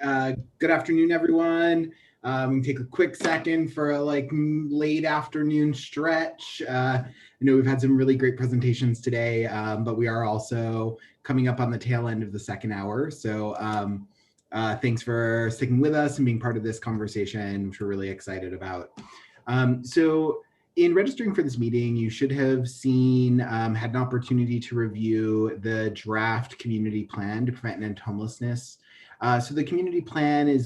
right. Good afternoon, everyone. Take a quick second for a late afternoon stretch. I know we've had some really great presentations today, but we are also coming up on the tail end of the second hour. So thanks for sticking with us and being part of this conversation, which we're really excited about. So in registering for this meeting, you should have seen, had an opportunity to review the draft community plan to prevent and end homelessness. So the community plan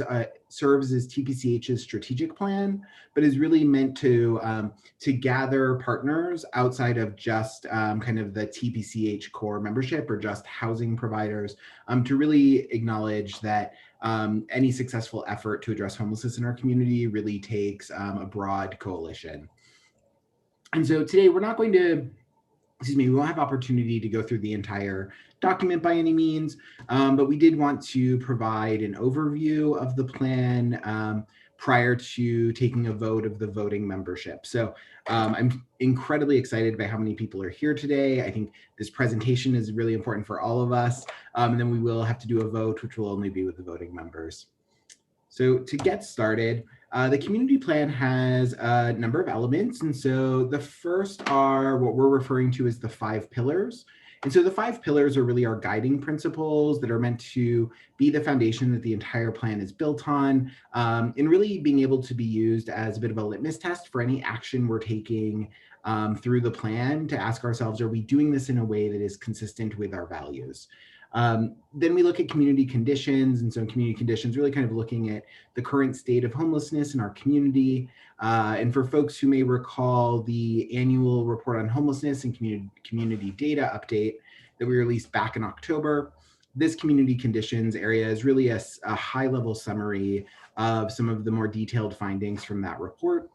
serves as TPCH's strategic plan, but is really meant to gather partners outside of just kind of the TPCH core membership or just housing providers, to really acknowledge that any successful effort to address homelessness in our community really takes a broad coalition. And so today we're not going to, we won't have opportunity to go through the entire document by any means, but we did want to provide an overview of the plan prior to taking a vote of the voting membership. So I'm incredibly excited by how many people are here today. I think this presentation is really important for all of us. And then we will have to do a vote, which will only be with the voting members. So to get started, the community plan has a number of elements. And so the first are what we're referring to as the 5 pillars. And so the 5 pillars are really our guiding principles that are meant to be the foundation that the entire plan is built on, and really being able to be used as a bit of a litmus test for any action we're taking through the plan to ask ourselves, are we doing this in a way that is consistent with our values? Then we look at community conditions, and so in community conditions, really kind of looking at the current state of homelessness in our community. And for folks who may recall the annual report on homelessness and community data update that we released back in October, this community conditions area is really a high-level summary of some of the more detailed findings from that report.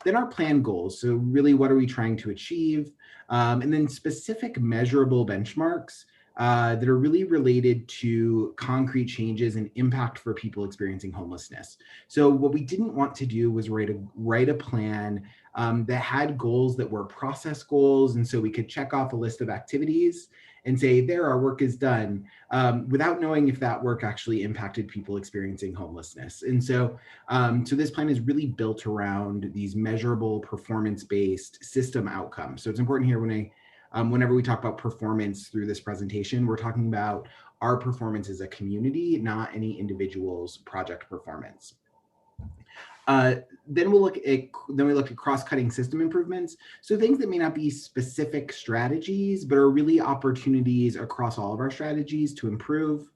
Then our plan goals, so really what are we trying to achieve? And then specific measurable benchmarks that are really related to concrete changes and impact for people experiencing homelessness. So what we didn't want to do was write a plan that had goals that were process goals, and so we could check off a list of activities and say, there, our work is done, without knowing if that work actually impacted people experiencing homelessness. And so, so this plan is really built around these measurable performance-based system outcomes. So it's important here whenever we talk about performance through this presentation, we're talking about our performance as a community, not any individual's project performance. Then we look at cross-cutting system improvements. So things that may not be specific strategies, but are really opportunities across all of our strategies to improve.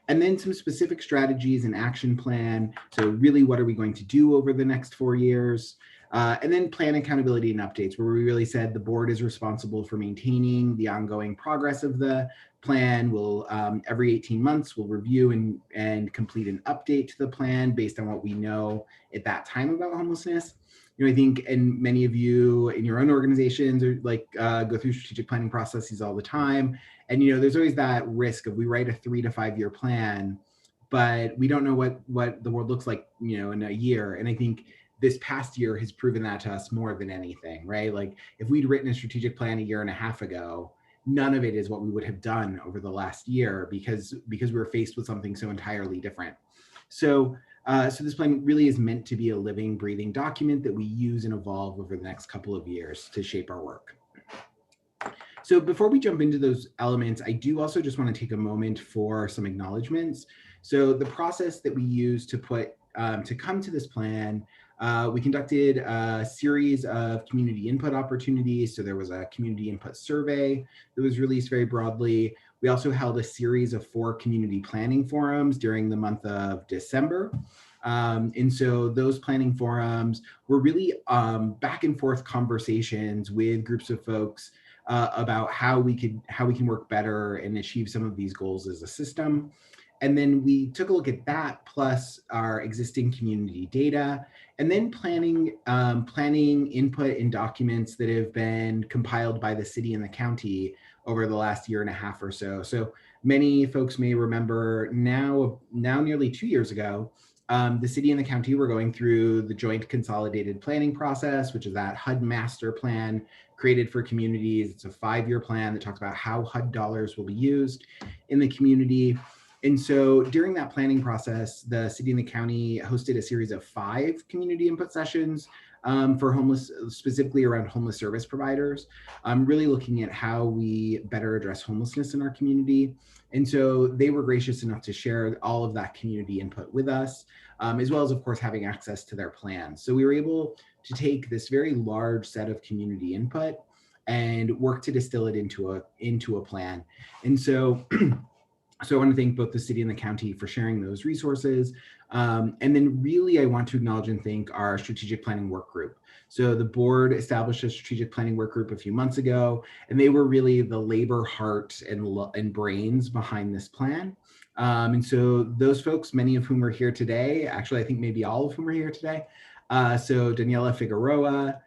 And then some specific strategies and action plan. So really, what are we going to do over the next 4 years? And then plan accountability and updates, where we really said the board is responsible for maintaining the ongoing progress of the plan. We'll every 18 months, we'll review and complete an update to the plan based on what we know at that time about homelessness. You know, I think, and many of you in your own organizations are go through strategic planning processes all the time. And, you know, there's always that risk of we write a 3 to 5 year plan, but we don't know what the world looks like, you know, in a year. And I think this past year has proven that to us more than anything, right? Like if we'd written a strategic plan 1.5 years ago, none of it is what we would have done over the last year because we were faced with something so entirely different. So, so this plan really is meant to be a living, breathing document that we use and evolve over the next couple of years to shape our work. So before we jump into those elements, I do also just want to take a moment for some acknowledgements. So the process that we use to come to this plan, we conducted a series of community input opportunities. So there was a community input survey that was released very broadly. We also held a series of 4 community planning forums during the month of December. And so those planning forums were really back and forth conversations with groups of folks about how we can work better and achieve some of these goals as a system. And then we took a look at that plus our existing community data, and then planning input in documents that have been compiled by the city and the county over the last 1.5 years or so. So many folks may remember now nearly 2 years ago, the city and the county were going through the joint consolidated planning process, which is that HUD master plan created for communities. It's a 5-year plan that talks about how HUD dollars will be used in the community. And so during that planning process, the city and the county hosted a series of 5 community input sessions for homeless, specifically around homeless service providers, really looking at how we better address homelessness in our community. And so they were gracious enough to share all of that community input with us, as well as, of course, having access to their plans. So we were able to take this very large set of community input and work to distill it into a plan. And so so I want to thank both the city and the county for sharing those resources. And then really, I want to acknowledge and thank our strategic planning work group. So the board established a strategic planning work group a few months ago, and they were really the labor, heart, and brains behind this plan. And so those folks, many of whom are here today, actually, I think maybe all of whom are here today. So Daniela Figueroa,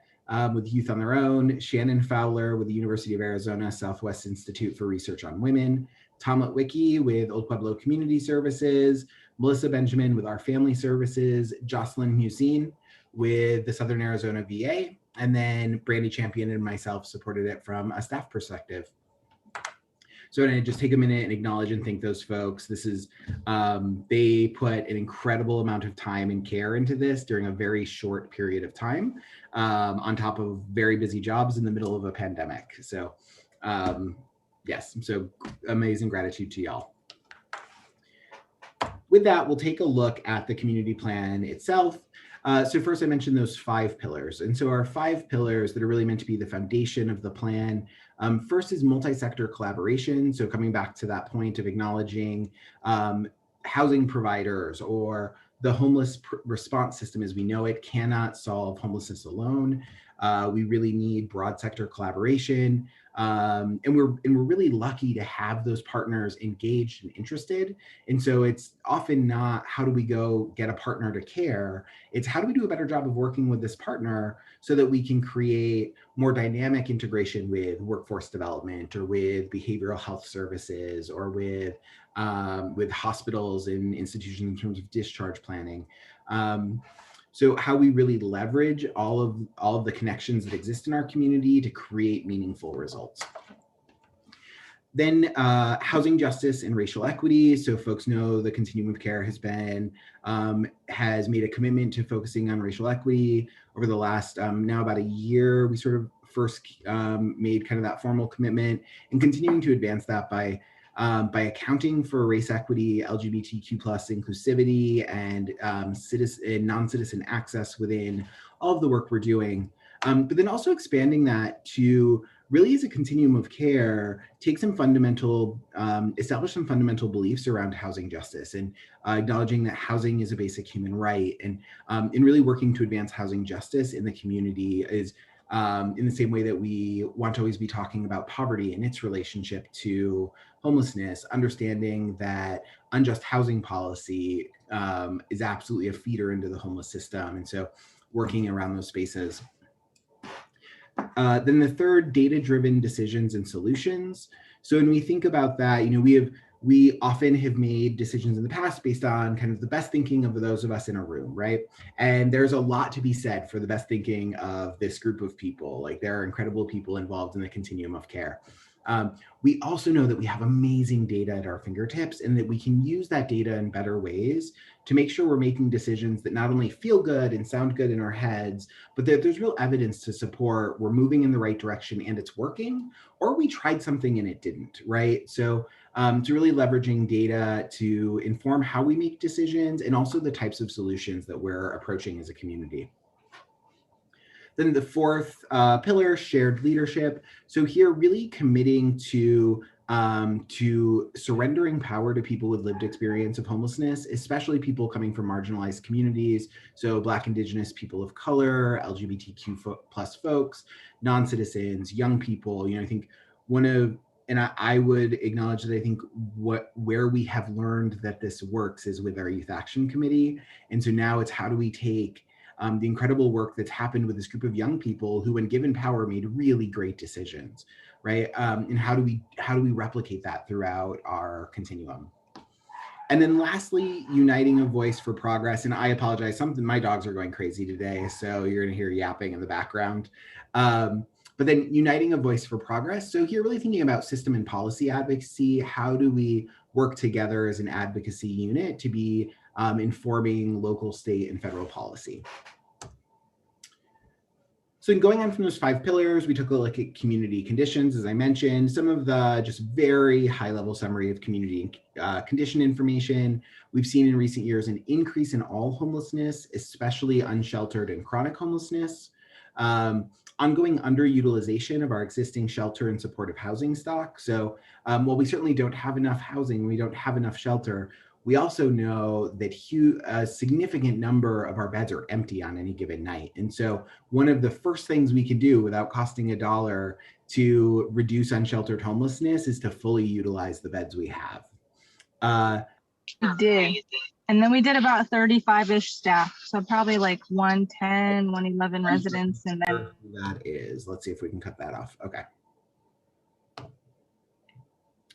with Youth on Their Own, Shannon Fowler with the University of Arizona Southwest Institute for Research on Women, Tom Litwicki with Old Pueblo Community Services, Melissa Benjamin with Our Family Services, Jocelyn Hussein with the Southern Arizona VA, and then Brandy Champion and myself supported it from a staff perspective. So I'm going to just take a minute and acknowledge and thank those folks. This is, they put an incredible amount of time and care into this during a very short period of time, on top of very busy jobs in the middle of a pandemic. So yes, so amazing gratitude to y'all. With that, we'll take a look at the community plan itself. So first I mentioned those 5 pillars. And so our 5 pillars that are really meant to be the foundation of the plan. First is multi-sector collaboration. So coming back to that point of acknowledging housing providers or the homeless response system as we know it cannot solve homelessness alone. We really need broad sector collaboration. And we're really lucky to have those partners engaged and interested. And so it's often not how do we go get a partner to care, it's how do we do a better job of working with this partner so that we can create more dynamic integration with workforce development or with behavioral health services or with hospitals and institutions in terms of discharge planning. So how we really leverage all of the connections that exist in our community to create meaningful results. Then housing justice and racial equity. So folks know the continuum of care has made a commitment to focusing on racial equity over the last now about a year. We sort of first made kind of that formal commitment and continuing to advance that by accounting for race equity, LGBTQ+ inclusivity, and non-citizen access within all of the work we're doing. But then also expanding that to really as a continuum of care, establish some fundamental beliefs around housing justice and acknowledging that housing is a basic human right, and in really working to advance housing justice in the community is in the same way that we want to always be talking about poverty and its relationship to homelessness, understanding that unjust housing policy is absolutely a feeder into the homeless system. And so working around those spaces. Then the third, data-driven decisions and solutions. So when we think about that, we often have made decisions in the past based on kind of the best thinking of those of us in a room, right? And there's a lot to be said for the best thinking of this group of people. Like there are incredible people involved in the continuum of care. We also know that we have amazing data at our fingertips and that we can use that data in better ways to make sure we're making decisions that not only feel good and sound good in our heads, but that there's real evidence to support we're moving in the right direction and it's working, or we tried something and it didn't, right? So to really leveraging data to inform how we make decisions and also the types of solutions that we're approaching as a community. Then the fourth pillar, shared leadership. So here really committing to surrendering power to people with lived experience of homelessness, especially people coming from marginalized communities. So Black, Indigenous, people of color, LGBTQ plus folks, non-citizens, young people. I think I would acknowledge that I think where we have learned that this works is with our Youth Action Committee. And so now it's how do we take the incredible work that's happened with this group of young people who, when given power, made really great decisions, right? And how do we replicate that throughout our continuum? And then lastly, uniting a voice for progress. And I apologize, my dogs are going crazy today, so you're gonna hear yapping in the background. But then uniting a voice for progress. So here really thinking about system and policy advocacy, how do we work together as an advocacy unit to be informing local, state, and federal policy. So in going on from those 5 pillars, we took a look at community conditions, as I mentioned, some of the just very high level summary of community condition information. We've seen in recent years an increase in all homelessness, especially unsheltered and chronic homelessness. Ongoing underutilization of our existing shelter and supportive housing stock. So while we certainly don't have enough housing, we don't have enough shelter, we also know that a significant number of our beds are empty on any given night. And so one of the first things we can do without costing $1 to reduce unsheltered homelessness is to fully utilize the beds we have. We did. And then we did about 35-ish staff. So probably like 110, 111 residents. And then that is, let's see if we can cut that off. Okay.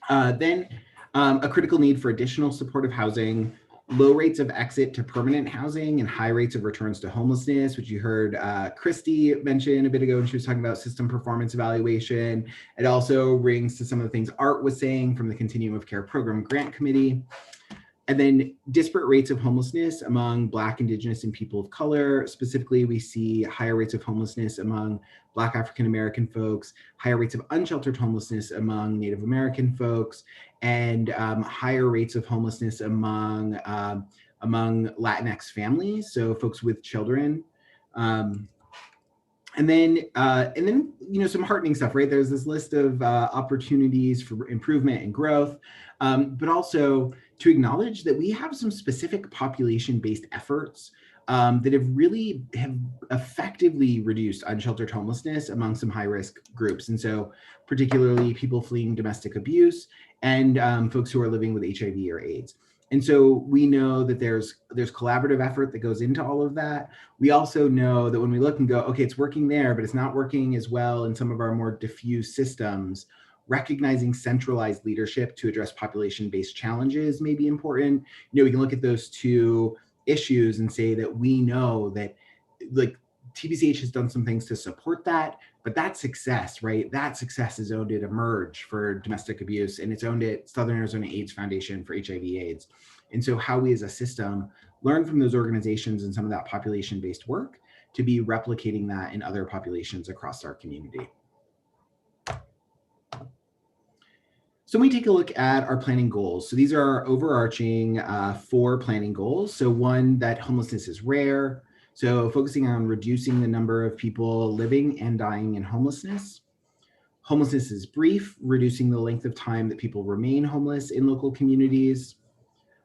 Then a critical need for additional supportive housing, low rates of exit to permanent housing, and high rates of returns to homelessness, which you heard Christy mention a bit ago when she was talking about system performance evaluation. It also rings to some of the things Art was saying from the Continuum of Care Program Grant Committee. And then disparate rates of homelessness among Black, Indigenous, and people of color. Specifically, we see higher rates of homelessness among Black African American folks, higher rates of unsheltered homelessness among Native American folks, and higher rates of homelessness among Latinx families, so folks with children. And then, you know, some heartening stuff, right? There's this list of opportunities for improvement and growth, but also to acknowledge that we have some specific population-based efforts that have effectively reduced unsheltered homelessness among some high-risk groups. And so particularly people fleeing domestic abuse and folks who are living with HIV or AIDS. And so we know that there's collaborative effort that goes into all of that. We also know that when we look and go, okay, it's working there, but it's not working as well in some of our more diffuse systems, recognizing centralized leadership to address population-based challenges may be important. You know, we can look at those two issues and say that we know that, like, TPCH has done some things to support that, but that success, right? That success is owned at Emerge for domestic abuse, and it's owned at Southern Arizona AIDS Foundation for HIV/AIDS. And so how we as a system learn from those organizations and some of that population-based work to be replicating that in other populations across our community. So when we take a look at our planning goals, so these are our overarching 4 planning goals. So one, that homelessness is rare. So focusing on reducing the number of people living and dying in homelessness. Homelessness is brief, reducing the length of time that people remain homeless in local communities.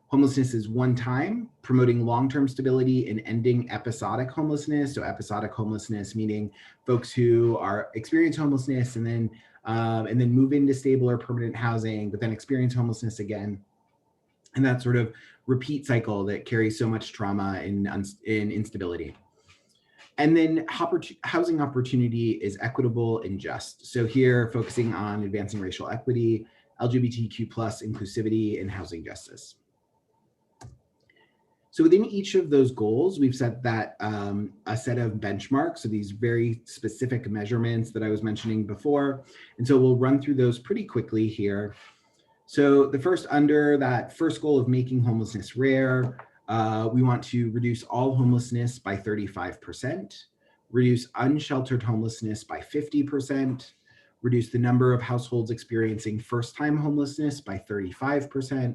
Homelessness is one time, promoting long-term stability and ending episodic homelessness. So episodic homelessness meaning folks who experience homelessness and then move into stable or permanent housing, but then experience homelessness again. And that sort of repeat cycle that carries so much trauma and instability. And then housing opportunity is equitable and just. So here, focusing on advancing racial equity, LGBTQ+ inclusivity, and housing justice. So within each of those goals, we've set that a set of benchmarks, so these very specific measurements that I was mentioning before. And so we'll run through those pretty quickly here. So the first, under that first goal of making homelessness rare, we want to reduce all homelessness by 35%, reduce unsheltered homelessness by 50%, reduce the number of households experiencing first-time homelessness by 35%,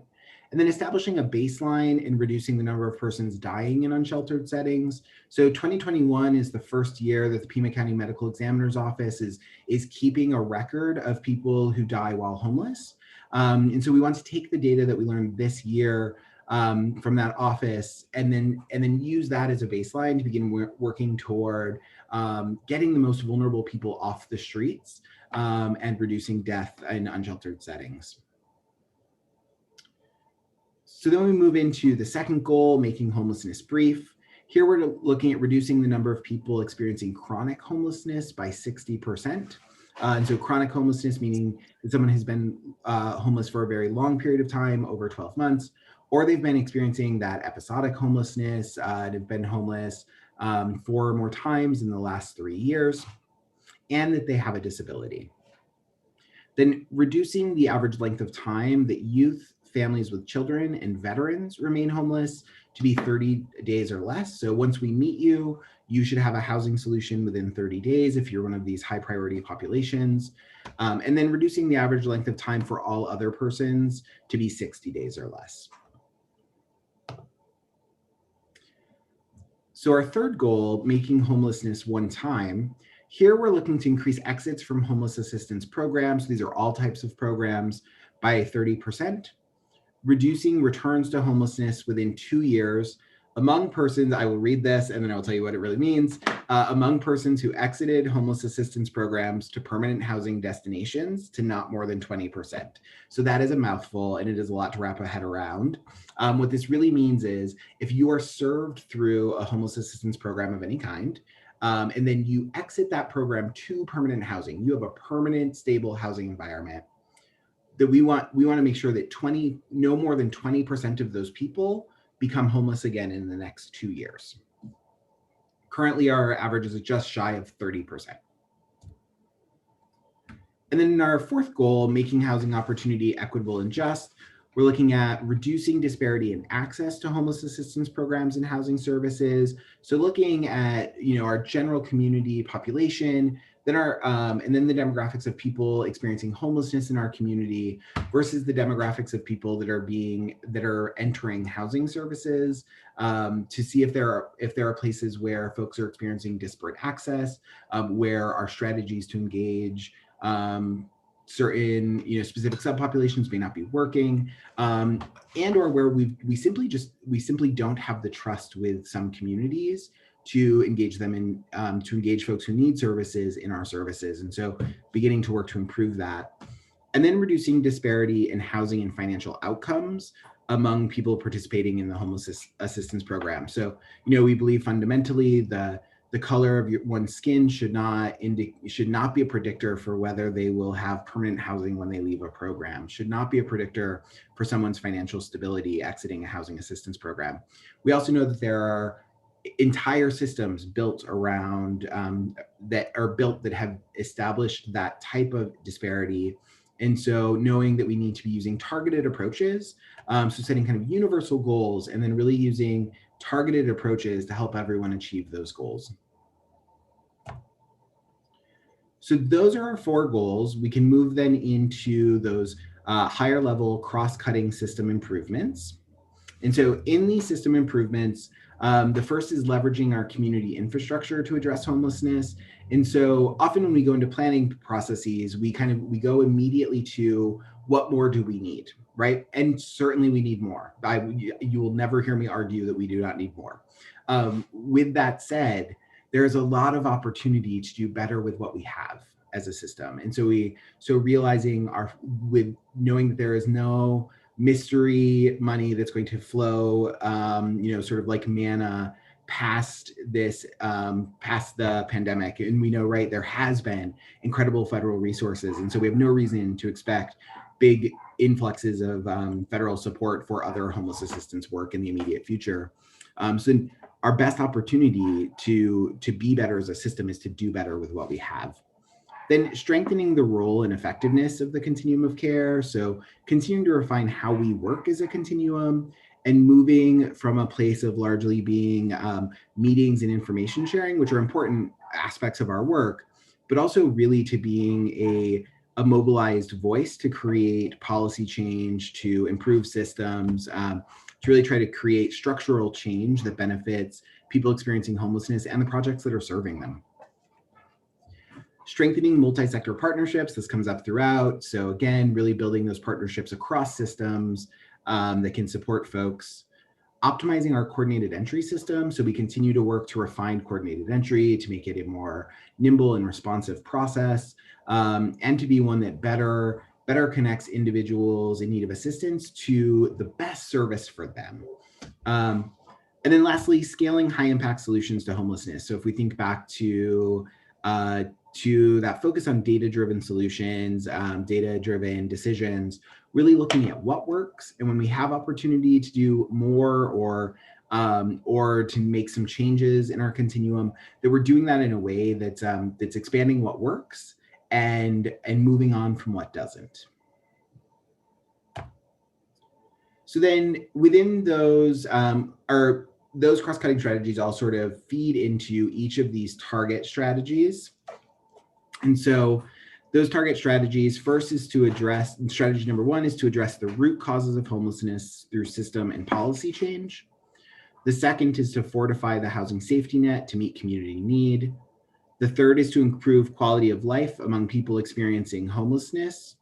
and then establishing a baseline and reducing the number of persons dying in unsheltered settings. So 2021 is the first year that the Pima County Medical Examiner's Office is keeping a record of people who die while homeless. And so we want to take the data that we learned this year from that office and then use that as a baseline to begin working toward getting the most vulnerable people off the streets and reducing death in unsheltered settings. So then we move into the second goal, making homelessness brief. Here we're looking at reducing the number of people experiencing chronic homelessness by 60%. And so chronic homelessness meaning that someone has been homeless for a very long period of time, over 12 months, or they've been experiencing that episodic homelessness and have been homeless 4 or more times in the last 3 years, and that they have a disability. Then reducing the average length of time that youth, families with children and veterans remain homeless to be 30 days or less. So once we meet you, you should have a housing solution within 30 days if you're one of these high priority populations. And then reducing the average length of time for all other persons to be 60 days or less. So our third goal, making homelessness one time, here we're looking to increase exits from homeless assistance programs. These are all types of programs by 30%, reducing returns to homelessness within 2 years among persons, I will read this and then I'll tell you what it really means, among persons who exited homeless assistance programs to permanent housing destinations to not more than 20%. So that is a mouthful and it is a lot to wrap a head around. What this really means is if you are served through a homeless assistance program of any kind, and then you exit that program to permanent housing, you have a permanent, stable housing environment, that we want to make sure that no more than 20% of those people become homeless again in the next 2 years. Currently, our average is just shy of 30%. And then in our fourth goal, making housing opportunity equitable and just, we're looking at reducing disparity in access to homeless assistance programs and housing services. So looking at, our general community population, then and then the demographics of people experiencing homelessness in our community versus the demographics of people that are entering housing services, to see if there are places where folks are experiencing disparate access, where our strategies to engage certain specific subpopulations may not be working, and or where we simply don't have the trust with some communities to engage them in to engage folks who need services in our services. And so beginning to work to improve that. And then reducing disparity in housing and financial outcomes among people participating in the homeless assistance program. So, we believe fundamentally the color of one's skin should not be a predictor for whether they will have permanent housing when they leave a program, should not be a predictor for someone's financial stability exiting a housing assistance program. We also know that there are entire systems built around that have established that type of disparity. And so knowing that we need to be using targeted approaches, so setting kind of universal goals and then really using targeted approaches to help everyone achieve those goals. So those are our 4 goals. We can move then into those higher level cross-cutting system improvements. And so in these system improvements, the first is leveraging our community infrastructure to address homelessness. And so often when we go into planning processes, we go immediately to what more do we need, right? And certainly we need more. You will never hear me argue that we do not need more. With that said, there's a lot of opportunity to do better with what we have as a system. And so realizing with knowing that there is no mystery money that's going to flow, sort of like manna past the pandemic. And we know, right, there has been incredible federal resources. And so we have no reason to expect big influxes of federal support for other homeless assistance work in the immediate future. So our best opportunity to be better as a system is to do better with what we have. Then strengthening the role and effectiveness of the continuum of care. So continuing to refine how we work as a continuum and moving from a place of largely being meetings and information sharing, which are important aspects of our work, but also really to being a mobilized voice to create policy change, to improve systems, to really try to create structural change that benefits people experiencing homelessness and the projects that are serving them. Strengthening multi-sector partnerships, this comes up throughout. So again, really building those partnerships across systems that can support folks. Optimizing our coordinated entry system. So we continue to work to refine coordinated entry to make it a more nimble and responsive process, and to be one that better connects individuals in need of assistance to the best service for them. And then lastly, scaling high impact solutions to homelessness. So if we think back to that focus on data-driven solutions, data-driven decisions, really looking at what works. And when we have opportunity to do more or to make some changes in our continuum, that we're doing that in a way that's expanding what works and moving on from what doesn't. So then within those those cross-cutting strategies all sort of feed into each of these target strategies. And so those target strategies, first is to address, strategy number one is to address the root causes of homelessness through system and policy change. The second is to fortify the housing safety net to meet community need. The third is to improve quality of life among people experiencing homelessness.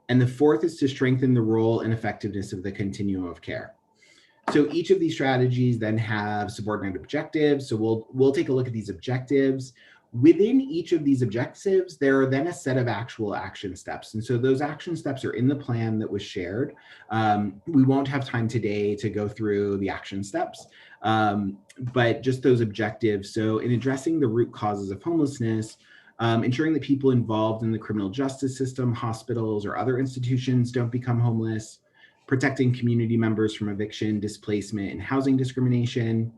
And the fourth is to strengthen the role and effectiveness of the continuum of care. So each of these strategies then have subordinate objectives. So we'll take a look at these objectives. Within each of these objectives, there are then a set of actual action steps. And so those action steps are in the plan that was shared. We won't have time today to go through the action steps, but just those objectives. So in addressing the root causes of homelessness, ensuring that people involved in the criminal justice system, hospitals, or other institutions don't become homeless, protecting community members from eviction, displacement, and housing discrimination,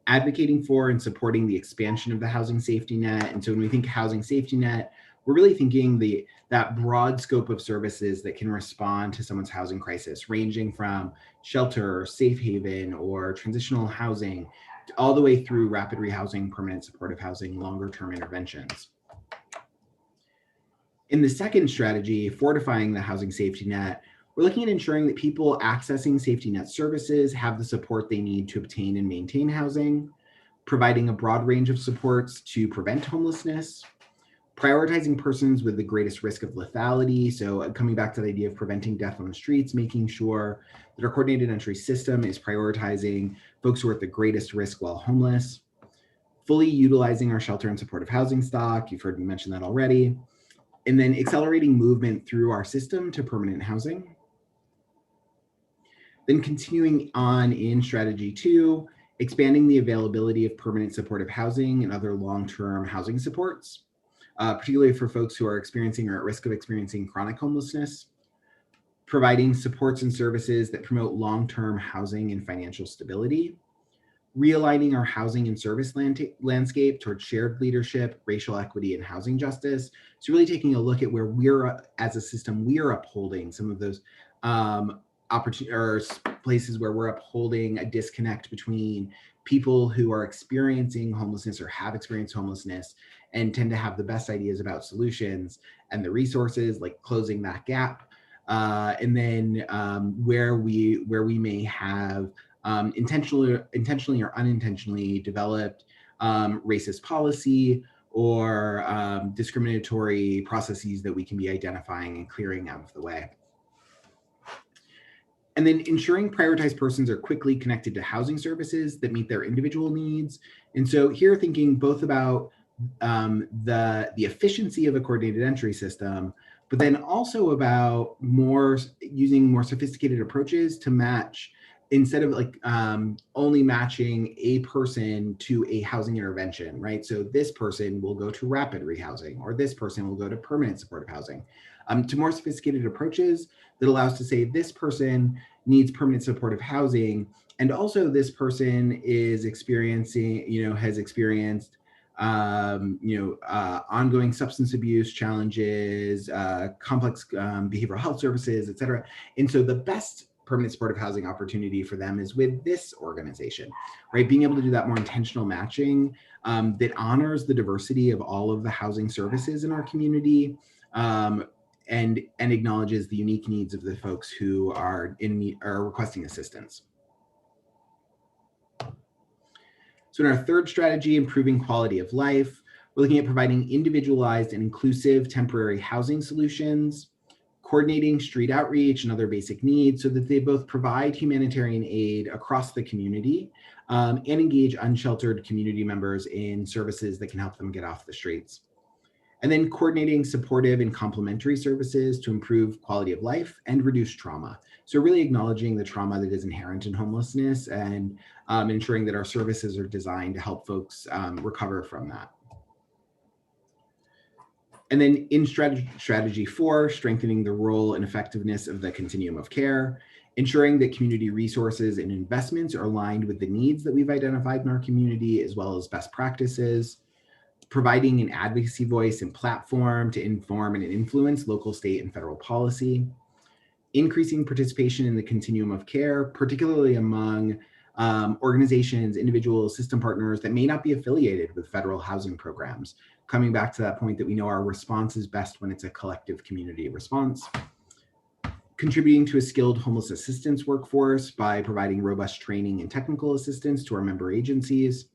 advocating for and supporting the expansion of the housing safety net. And so when we think housing safety net, we're really thinking that broad scope of services that can respond to someone's housing crisis, ranging from shelter, safe haven, or transitional housing, all the way through rapid rehousing, permanent supportive housing, longer term interventions. In the second strategy, fortifying the housing safety net, we're looking at ensuring that people accessing safety net services have the support they need to obtain and maintain housing, providing a broad range of supports to prevent homelessness, prioritizing persons with the greatest risk of lethality. So coming back to the idea of preventing death on the streets, making sure that our coordinated entry system is prioritizing folks who are at the greatest risk while homeless, fully utilizing our shelter and supportive housing stock. You've heard me mention that already. And then accelerating movement through our system to permanent housing. Then continuing on in strategy 2, expanding the availability of permanent supportive housing and other long-term housing supports, particularly for folks who are experiencing or at risk of experiencing chronic homelessness, providing supports and services that promote long-term housing and financial stability, realigning our housing and service landscape towards shared leadership, racial equity, and housing justice. So really taking a look at where we're, as a system, we are upholding some of those places where we're upholding a disconnect between people who are experiencing homelessness or have experienced homelessness and tend to have the best ideas about solutions and the resources, like closing that gap. And then where we may have intentionally or unintentionally developed racist policy or discriminatory processes that we can be identifying and clearing out of the way. And then ensuring prioritized persons are quickly connected to housing services that meet their individual needs. And so here thinking both about the efficiency of a coordinated entry system, but then also about using more sophisticated approaches to match, instead of like only matching a person to a housing intervention, right? So this person will go to rapid rehousing, or this person will go to permanent supportive housing, to more sophisticated approaches that allows to say this person needs permanent supportive housing, and also this person is experiencing, has experienced ongoing substance abuse challenges, complex behavioral health services, et cetera. And so the best permanent supportive housing opportunity for them is with this organization, right? Being able to do that more intentional matching that honors the diversity of all of the housing services in our community, and acknowledges the unique needs of the folks who are requesting assistance. So in our third strategy, improving quality of life, we're looking at providing individualized and inclusive temporary housing solutions, coordinating street outreach and other basic needs so that they both provide humanitarian aid across the community and engage unsheltered community members in services that can help them get off the streets. And then coordinating supportive and complementary services to improve quality of life and reduce trauma. So really acknowledging the trauma that is inherent in homelessness and ensuring that our services are designed to help folks recover from that. And then in strategy 4, strengthening the role and effectiveness of the continuum of care, ensuring that community resources and investments are aligned with the needs that we've identified in our community, as well as best practices, providing an advocacy voice and platform to inform and influence local, state, and federal policy, increasing participation in the continuum of care, particularly among organizations, individuals, system partners that may not be affiliated with federal housing programs. Coming back to that point that we know our response is best when it's a collective community response. Contributing to a skilled homeless assistance workforce by providing robust training and technical assistance to our member agencies.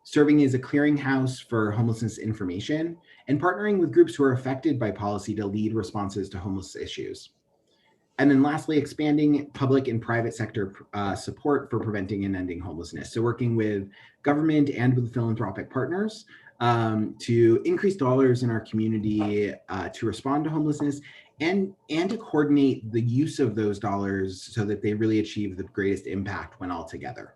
Serving as a clearinghouse for homelessness information, and partnering with groups who are affected by policy to lead responses to homeless issues. And then lastly, expanding public and private sector support for preventing and ending homelessness. So working with government and with philanthropic partners to increase dollars in our community to respond to homelessness and to coordinate the use of those dollars so that they really achieve the greatest impact when all together.